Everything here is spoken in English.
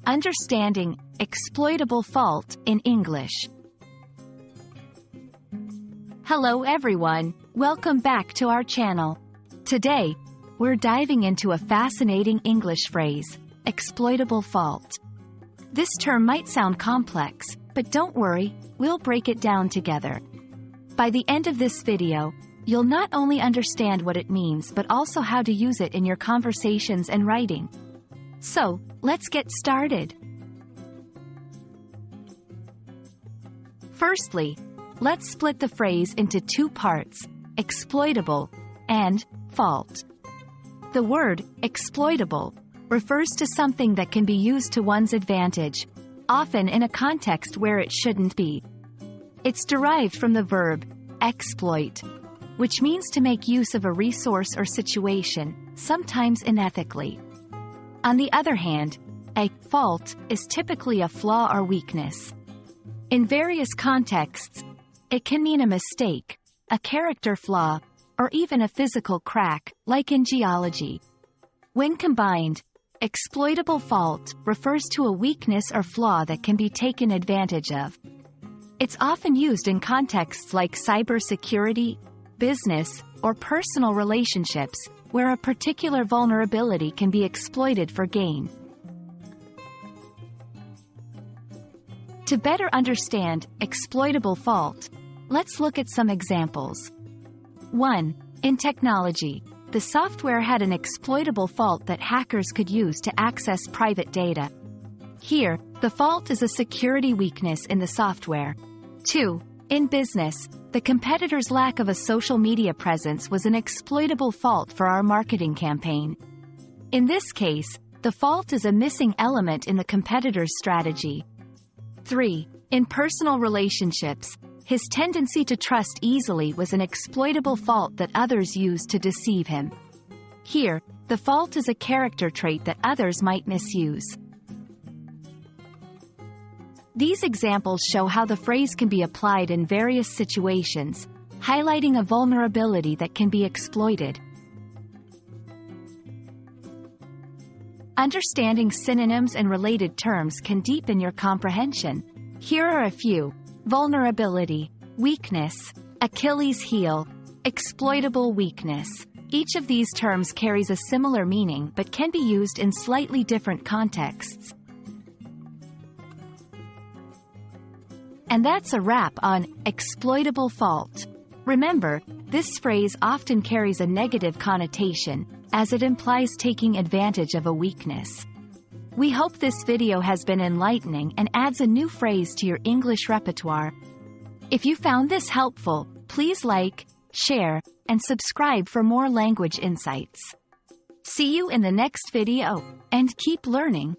Understanding exploitable fault in English. Hello everyone, welcome back to our channel. Today, we're diving into a fascinating English phrase, exploitable fault. This term might sound complex, but don't worry, we'll break it down together. By the end of this video, you'll not only understand what it means but also how to use it in your conversations and writing. So, let's get started. Firstly, let's split the phrase into two parts, exploitable and fault. The word exploitable refers to something that can be used to one's advantage, often in a context where it shouldn't be. It's derived from the verb exploit, which means to make use of a resource or situation, sometimes unethically. On the other hand, a fault is typically a flaw or weakness. In various contexts, it can mean a mistake, a character flaw, or even a physical crack, like in geology. When combined, exploitable fault refers to a weakness or flaw that can be taken advantage of. It's often used in contexts like cybersecurity, business, or personal relationships, where a particular vulnerability can be exploited for gain. To better understand exploitable fault, let's look at some examples. 1. In technology, the software had an exploitable fault that hackers could use to access private data. Here, the fault is a security weakness in the software. 2. In business, the competitor's lack of a social media presence was an exploitable fault for our marketing campaign. In this case, the fault is a missing element in the competitor's strategy. 3. In personal relationships, his tendency to trust easily was an exploitable fault that others used to deceive him. Here, the fault is a character trait that others might misuse. These examples show how the phrase can be applied in various situations, highlighting a vulnerability that can be exploited. Understanding synonyms and related terms can deepen your comprehension. Here are a few: vulnerability, weakness, Achilles heel, exploitable weakness. Each of these terms carries a similar meaning but can be used in slightly different contexts. And that's a wrap on exploitable fault. Remember, this phrase often carries a negative connotation, as it implies taking advantage of a weakness. We hope this video has been enlightening and adds a new phrase to your English repertoire. If you found this helpful, please like, share, and subscribe for more language insights. See you in the next video, and keep learning.